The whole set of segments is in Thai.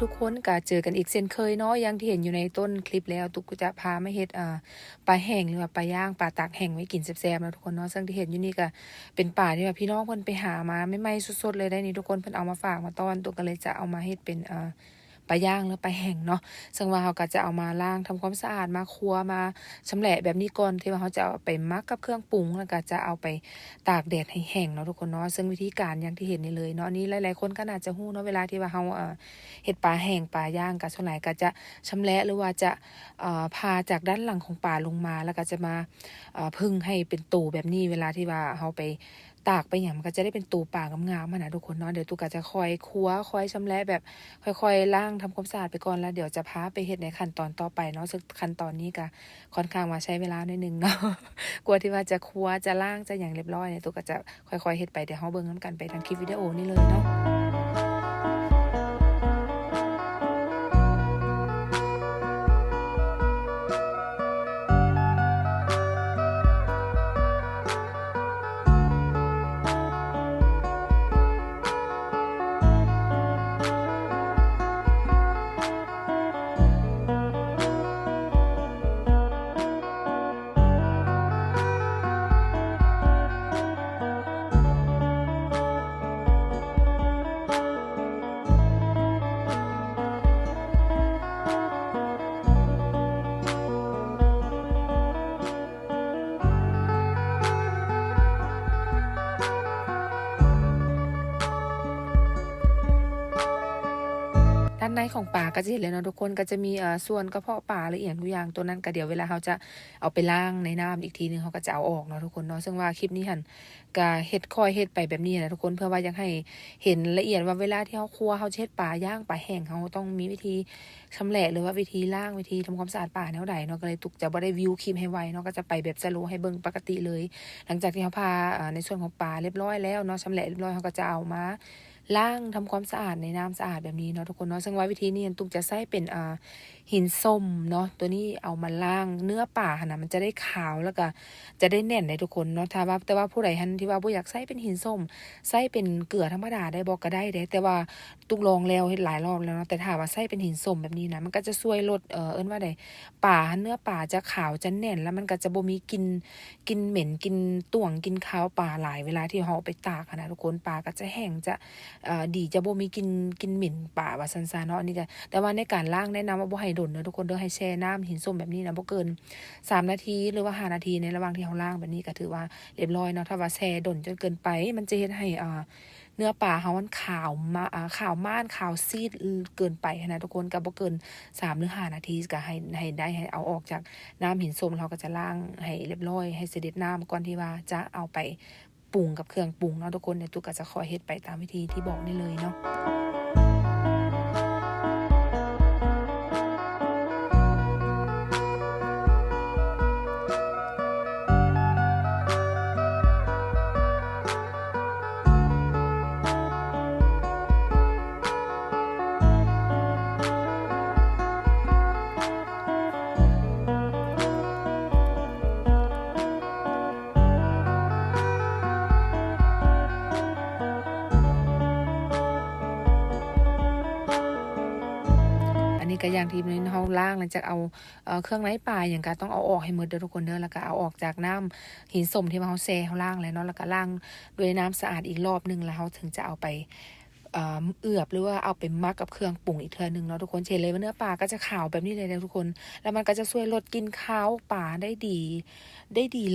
ทุกคนก็เจอกันอีกเช่นเคยเนาะอย่างที่เห็นอยู่ในต้นคลิปแล้วตุกก็จะพามาเฮ็ดปลาแห้งหรือว่าปลาย่างปลาตากแห้งไว้กินแซ่บๆนะทุกคนเนาะซึ่งที่เห็นอยู่นี่ก็เป็นปลาที่ว่าพี่น้องเพิ่นไปหามาใหม่ๆสดๆเลยได้นี่ทุกคนเพิ่นเอามาฝากมาต้อนตุกก็เลยจะเอามาเฮ็ดเป็นปลาย่างหรือปลาแห้งเนาะซึ่งว่าเขาก็จะเอามาล้างทำความสะอาดมาคั่วมาชำแหละแบบนี้ก่อนที่ว่าเขาจะเอาไปมักกับเครื่องปรุงแล้วก็จะเอาไปตากแดดให้แห้งเนาะทุกคนเนาะซึ่งวิธีการอย่างที่เห็นนี่เลยเนาะนี่หลายๆคนก็น่าจะฮู้เนาะเวลาที่ว่าเขาเฮ็ดปลาแห้งปลาย่างก็ส่วนใหญ่ก็จะชำแหละหรือว่าจะพาจากด้านหลังของปลาลงมาแล้วก็จะมาพึ่งให้เป็นตูแบบนี้เวลาที่ว่าเขาไปตากไปอย่างมันก็จะได้เป็นตูปลางามๆนะทุกคนเนาะเดี๋ยวตุกก็จะคอยคั่วคอยชำแหละแบบค่อยๆล้างทำความสะอาดไปก่อนแล้วเดี๋ยวจะพาไปเฮ็ดในขั้นตอนต่อไปเนาะซึ่งขั้นตอนนี้ก็ค่อนข้างว่าใช้เวลาหน่อยนึงเนาะ กลัวที่ว่าจะคั่วจะล้างจะอย่างเรียบร้อยเนี่ยตุกก็จะค่อยๆเฮ็ดไปเดี๋ยวเฮาเบิ่งนำกันไปทางคลิปวิดีโอนี้เลยเนาะ ด้านในของปลาก็จะเห็นเลยเนาะทุกคนก็จะมีส่วนกระเพาะปลาหรืออีหยังทุกอย่างตัวนั้นก็เดี๋ยวเวลาเขาจะเอาไปล้างในน้ำอีกทีนึงเขาก็จะเอาออกเนาะทุกคนเนาะซึ่งว่าคลิปนี้หั่นก็เฮ็ดค่อยเฮ็ดไปแบบนี้นะทุกคนเพื่อว่าอยากให้เห็นละเอียดว่าเวลาที่เขาคั่วเขาเฮ็ดปลาย่างปลาแห้งเขาต้องมีวิธีชำแหละหรือว่าวิธีล้างวิธีทำความสะอาดปลาแนวใดเนาะก็เลยตุกจะบ่ได้วิวคลิปให้ไวเนาะก็จะไปแบบสโลว์ให้เบิ่งปกติเลยหลังจากที่เขาพาในส่วนของปลาเรียบร้อยแล้วเนาะชำแหละเรียบร้อยเขาก็จะเอามาล้างทำความสะอาดในน้ำสะอาดแบบนี้เนาะทุกคนเนาะซึ่งว่าวิธีนี้ตุกจะใช้เป็นหินส้มเนาะตัวนี้เอามาล้างเนื้อปลาหั่นน่ะมันจะได้ขาวแล้วก็จะได้แน่นได้ทุกคนเนาะถ้าว่าแต่ว่าผู้ใดหั่นที่ว่าบ่อยากใช้เป็นหินส้มใช้เป็นเกลือธรรมดาได้บ่ก็ได้เด้แต่ว่าตุกลองแล้วเฮ็ดหลายรอบแล้วเนาะแต่ถ้าว่าใช้เป็นหินส้มแบบนี้นะมันก็จะช่วยลดเอิ้นว่าใดปลาเนื้อปลาจะขาวจะแน่นแล้วมันก็จะบ่มีกลิ่นเหม็นกลิ่นต่วงกลิ่นคาวปลาหลายเวลาที่เราเอาไปตากนะทุกคนปลาก็จะแห้งจะดีจะบ่มีกลิ่นเหม็นปลาว่าซั่นๆเนาะอันนี้ก็แต่ว่าในการล้างแนะนำว่าบ่ให้ดนเนาะทุกคนเด้อให้แช่น้ำหินส้มแบบนี้นะบ่เกิน3นาทีหรือว่า5นาทีในระหว่างที่เราล้างแบบนี้ก็ถือว่าเรียบร้อยเนาะถ้าว่าแช่ดนจนเกินไปมันจะเฮ็ดให้เนื้อปลาเรามันขาวมาขาวม่านขาวซีดเกินไปนะทุกคนก็บ่เกิน3หรือ5นาทีก็ให้ได้ให้เอาออกจากน้ำหินส้มเราก็จะล้างให้เรียบร้อยให้เสด็จน้ำก่อนที่ว่าจะเอาไปปรุงกับเครื่องปรุงเนาะทุกคนเดี๋ยวตุ๊กก็จะคอยเฮ็ดไปตามวิธีที่บอกนี่เลยเนาะ อันนี้ก็อย่างที่มื้อนี้เฮาล้างหลังจากเอาเครื่องในปลาหยังก็ต้องเอาออกให้หมดเด้อทุกคนเด้อแล้วก็เอาออกจากน้ำหินส้มที่ว่าเฮาแช่เฮาล้างแล้วเนาะแล้วก็ล้างด้วยน้ำสะอาดอีกรอบนึงแล้วเฮาถึงจะเอาไปเอือบหรือว่าเอาไปมักกับเครื่องปรุงอีกเทื่อนึงเนาะทุกคนเห็นเลยว่าเนื้อปลาก็จะขาวแบบนี้เลยนะทุกคนแล้วมันก็จะช่วยลดกลิ่นคาวปลาได้ดี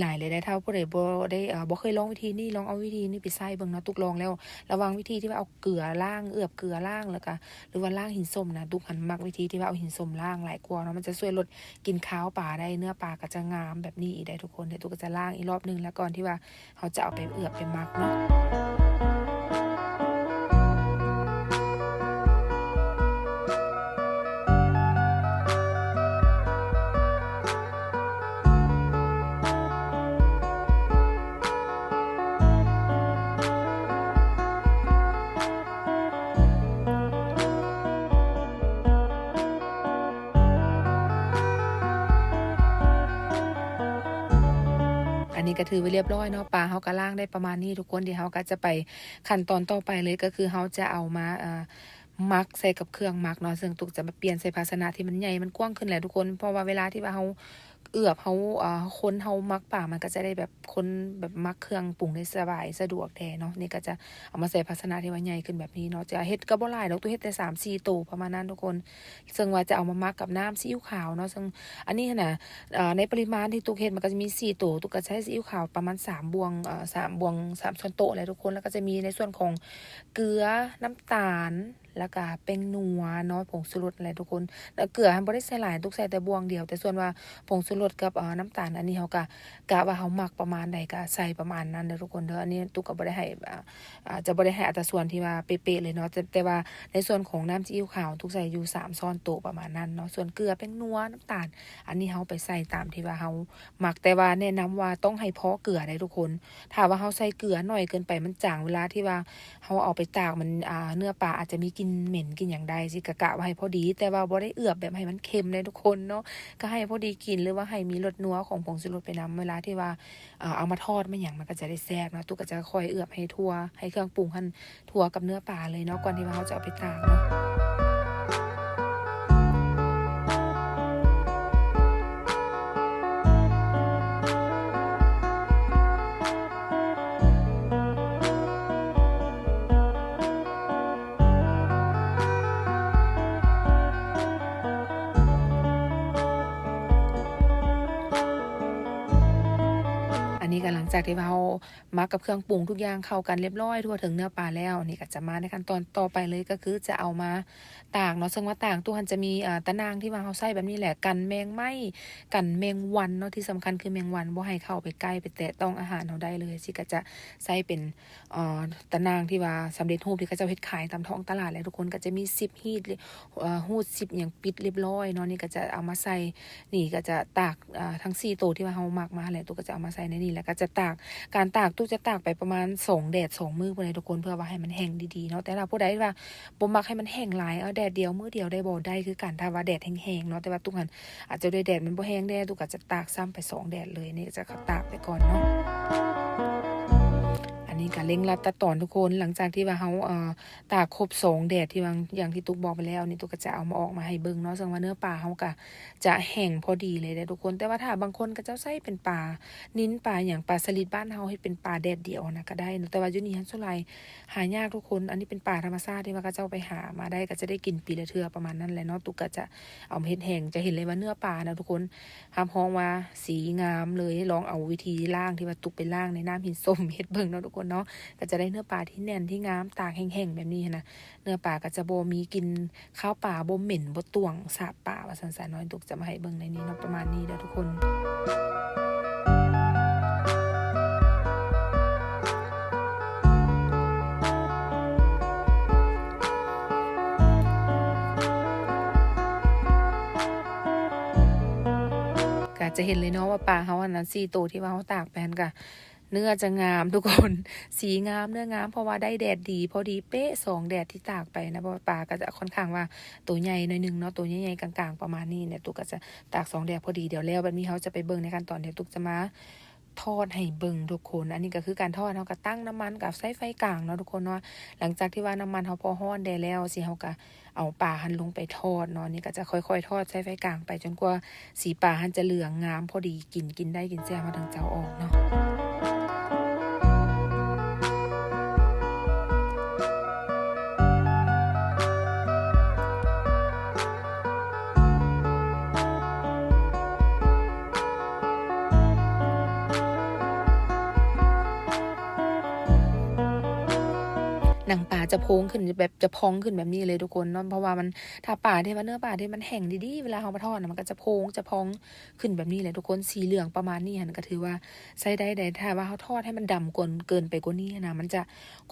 หลายเลยได้ถ้าผู้ใดบ่ได้บ่เคยลองวิธีนี้ลองเอาวิธีนี้ไปใช้เบิ่งเนาะตุกลองแล้วระวังวิธีที่ว่าเอาเกลือล้างเอือบเกลือล้างแล้วก็หรือว่าล้างหินส้มนะตุกหันมักวิธีที่ว่าเอาหินส้มล้างหลายกว่าเนาะมันจะช่วยลดกลิ่นคาวปลาได้เนื้อปลาก็จะงามแบบนี้อีกได้ทุกคนเดี๋ยวตุกก็จะล้างอีกรอบนึงแล้วก่อนที่ว่าเขาจะเอาไปเอือบไปมักเนาะ อันนี้ก็ถือไว้เรียบร้อยเนาะปลาเฮาก็ล้างได้ประมาณนี้ทุกคนเดี๋ยวเฮาก็จะไปขั้นตอนต่อไปเลยก็คือเฮาจะเอามา มักใส่กับเครื่องมักเนาะซึ่งตุกจะมาเปลี่ยนใส่ภาชนะที่มันใหญ่มันกว้างขึ้นแหละทุกคนเพราะว่าเวลาที่ว่าเฮาเอือบเฮาคนเฮามักป่ามันก็จะได้แบบคนแบบมักเครื่องปรุงได้สบายสะดวกแท้เนาะนี่ก็จะเอามาใส่ภาชนะที่ว่าใหญ่ขึ้นแบบนี้เนาะจะเฮ็ดก็บ่หลายดอกตุกเฮ็ดแต่3-4ตัวประมาณนั้นทุกคนซึ่งว่าจะเอามามักกับน้ำซีอิ๊วขาวเนาะซึ่งอันนี้น่ะในปริมาณที่ตุกเฮ็ดมันก็จะมี4ตัวตุกก็ใช้ซีอิ๊วขาวประมาณ3บวง3บวง3ช้อนโต๊ะเลยทุกคนแล้วก็จะมีในส่วนของเกลือน้ำตาลแล้วก็แป้งนัวเนาะผงชูรสอะไรทุกคนแล้วเกลือบ่ได้ใส่หลายตุกใส่แต่บวงเดียวแต่ส่วนว่าผงชูรสกับน้ำตาลอันนี้เฮาก็กะว่าเฮามักประมาณใดก็ใส่ประมาณนั้นเด้อทุกคนเด้ออันนี้ตุกก็บ่ได้ให้จะบ่ได้ให้อัตราส่วนที่ว่าเป๊ะๆเลยเนาะแต่ว่าในส่วนของน้ำซีอิ๊วขาวตุกใส่อยู่3ช้อนโต๊ะประมาณนั้นเนาะส่วนเกลือแป้งนัวน้ำตาลอันนี้เฮาไปใส่ตามที่ว่าเฮามักแต่ว่าแนะนำว่าต้องให้พอเกลือได้ทุกคนถ้าว่าเฮาใส่เกลือน้อยเกินไปมันจางเวลาที่ว่าเฮาเอาไปตากมันเนื้อปลาอาจจะมีกลิ่นเหม็นกลิ่นอย่างใดสิกะไว้ให้พอดีแต่ว่าบ่ได้เอือบแบบให้มันเค็มเลยทุกคนเนาะก็ให้พอดีกินหรือว่าให้มีรสนัวของผงชูรสไปนำเวลาที่ว่าเอามาทอดมันหยังมันก็จะได้แซ่บเนาะตุ๊กก็จะค่อยเอือบให้ทั่วให้เครื่องปรุงหั่นทั่วกับเนื้อปลาเลยเนาะก่อนที่ว่าเฮาจะเอาไปตากเนาะอันนี้ก็หลังจากที่เรามักกับเครื่องปรุงทุกอย่างเข้ากันเรียบร้อยทั่วถึงเนื้อปลาแล้วนี่ก็จะมาในขั้นตอนต่อไปเลยก็คือจะเอามาตากเนาะซึ่งว่าตากตัวมันจะมีตะนางที่ว่าเราใส่แบบนี้แหละกันแมงไหม้กันแมงวันเนาะที่สำคัญคือแมงวันบ่ให้เข้าไปใกล้ไปแตะต้องอาหารเราได้เลยสิก็จะใส่เป็นตะนางที่ว่าสำเร็จรูปที่เขาจะเฮ็ดขายตามท้องตลาดเลยทุกคนก็จะมี10ฮีทฮูด10อย่างปิดเรียบร้อยเนาะนี่ก็จะเอามาใส่นี่ก็จะตากทั้ง4ตัวที่ว่าเฮามักมาแหละตัวก็จะเอามาใส่ในนี่แล้วก็จะตากการตากตู้จะตากไปประมาณ2แดด2มื้อพุ่นเลยทุกคนเพื่อว่าให้มันแห้งดีๆเนาะแต่ถ้าผู้ใดว่าบ่มักให้มันแห้งหลายเอาแดดเดียวมื้อเดียวได้บ่ได้คือกันถ้าว่าแดดแห้งๆเนาะแต่ว่าตู้หันอาจจะด้วยแดดมันบ่แห้งแน่ตู้ก็จะตากซ้ำไป2แดดเลยนี่ก็จะตากไปก่อนเนาะอันนี้ก็เร่งรัดตัดตอนทุกคนหลังจากที่ว่าเฮาตากครบ2แดดที่ว่าอย่างที่ตุ๊กบอกไปแล้วนี่ตุ๊กก็จะเอามาออกมาให้เบิ่งเนาะซึ่งว่าเนื้อปลาเฮาก็จะแห้งพอดีเลยเด้อทุกคนแต่ว่าถ้าบางคนก็จะใส่เป็นปลานิ้นปลาอย่างปลาสลิดบ้านเฮาเฮ็ดเป็นปลาแดดเดียวนะก็ได้แต่ว่าอยู่นี่ฮั่นส่วนหลายหายากทุกคนอันนี้เป็นปลาธรรมชาติที่ว่าเขาเจ้าไปหามาได้ก็จะได้กินปีละเทื่อประมาณนั้นแหละเนาะตุ๊กก็จะเอามาเฮ็ดแห้งจะเห็นเลยว่าเนื้อปลานะทุกคนห้ามฮ้องว่าสีงามเลยลองเอาวิธีล้างที่ว่าตุ๊กไปล้างในน้ำหินส้มเฮ็ดเบิ่งเนาะทุกคนเนาะก็จะได้เนื้อปลาที่แน่นที่งามตากแห้งๆแบบนี้นะเนื้อปลาก็จะบ่มีกลิ่นข้าวปลาบ่เหม็นบ่ต่วงสาบปลาว่าซั่นๆเนาะตุ๊กจะมาให้เบิ่งในนี้เนาะประมาณนี้เด้อทุกคน ก็จะเห็นเลยเนาะว่าปลาเขาอันนั้น4ตัวที่ว่าเขาตากไปนั่นก็เนื้อจะงามทุกคนสีงามเนื้องามเพราะว่าได้แดดดีพอดีเป๊ะ2แดดที่ตากไปนะเพราะว่าปลาก็จะค่อนข้างว่าตัวใหญ่หน่อยนึงเนาะตัวใหญ่ๆกลางๆประมาณนี้เนี่ยตุ๊กก็จะตาก2แดดพอดีเดี๋ยวแล้วแบบนี้เขาจะไปเบิ่งในขั้นตอนเดี๋ยวตุ๊กจะมาทอดให้เบิ่งทุกคนอันนี้ก็คือการทอดเขาก็ตั้งน้ำมันกับใช้ไฟกลางเนาะทุกคนเนาะหลังจากที่ว่าน้ำมันเขาพอร้อนได้แล้วสิเขาก็เอาปลาหันลงไปทอดเนาะนี่ก็จะค่อยๆทอดใช้ไฟกลางไปจนกว่าสีปลาหันจะเหลืองงามพอดีกินได้กินแซ่บมาถึงเจ้าออกเนาะ หนังปลาจะโพงขึ้นแบบจะพองขึ้นแบบนี้เลยทุกคนเนาะเพราะว่ามันถ้าปลาที่ว่าเนื้อปลาที่มันแห้งดีๆเวลาเอามาทอดมันก็จะโพงจะพองขึ้นแบบนี้เลยทุกคนสีเหลืองประมาณนี้หันก็ถือว่าใช้ได้ถ้าว่าเขาทอดให้มันดำเกินไปกว่านี้นะมันจะ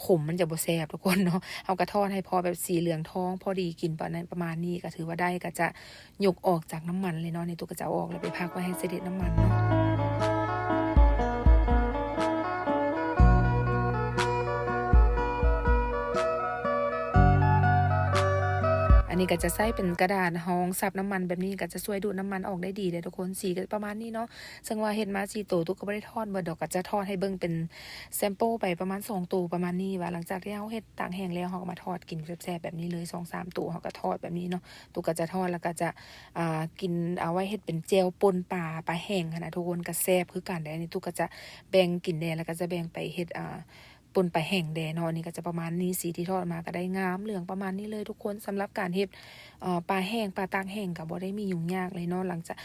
ขมมันจะบ่แซ่บทุกคนเนาะเอากระทอดให้พอแบบสีเหลืองทองพอดีกินประมาณนี้ก็ถือว่าได้ก็จะยกออกจากน้ำมันเลยเนาะในตัวก็จะออกแล้วไปพักไว้ให้เสด็จน้ำมันเนาะอั นนี้ก็จะใส่เป็นกระดาษห้องซับน้ำมันแบบนี้ก็จะช่วยดูดน้ำมันออกได้ดีเลยทุกคนสีก็ประมาณนี้เนาะซึ่งว่าเฮ็ดมา4ตัวตุกก็บ่ได้ทอดเบิดดอกก็จะทอดให้เบิ่งเป็นแซมเปิลไปประมาณ2ตัวประมาณนี้ว่าหลังจากที่เฮาเฮ็ดตากแห้งแล้วเฮาก็มาทอดกินแซ่บๆแบบนี้เลย 2-3 ตัวเฮาก็ทอดแบบนี้เนาะตุกก็จะทอดแล้วก็จะกินเอาไว้เฮ็ดเป็นแจ่วป่นปลาแห้งหั้นน่ะทุกคนก็แซ่บคือกันได้อันนี้ตุกก็จะแบ่งกินแดแล้วก็จะแบ่งไปเฮ็ดป่นปลาแห้งแดเนาะนี่ก็จะประมาณนี้สีที่ทอดมาก็ได้งามเหลืองประมาณนี้เลยทุกคนสำหรับการเฮ็ดปลาแห้งปลาตากแห้งก็บ่ได้มียุ่งยากเลยเนาะหลังจาก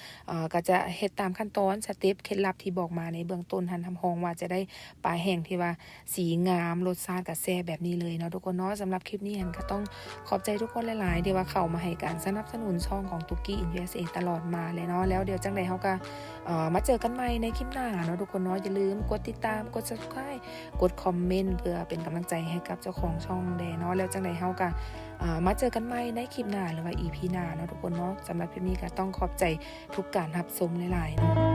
ก็จะเฮ็ดตามขั้นตอนสเต็ปเคล็ดลับที่บอกมาในเบื้องต้นหันทำฮองว่าจะได้ปลาแห้งที่ว่าสีงามรสชาติก็แซ่บแบบนี้เลยเนาะทุกคนเนาะสำหรับคลิปนี้หันก็ต้องขอบใจทุกคนหลายๆที่ว่าเข้ามาให้การสนับสนุนช่องของตุกกี้อิน USA ตลอดมาเลยเนาะแล้วเดี๋ยวจังได๋เฮาก็มาเจอกันใหม่ในคลิปหน้าเนาะทุกคนเนาะอย่าลืมกดติดตามกด Subscribe กดคอมเมนต์เพื่อเป็นกำลังใจให้กับเจ้าของช่องแดเนาะแล้วจังได๋เฮาก็มาเจอกันใหม่ในคลิปหน้าหรือว่า EP หน้าเนาะทุกคนเนาะสำหรับคลิปนี้ก็ต้องขอบใจทุกการรับชมหลายๆเนาะ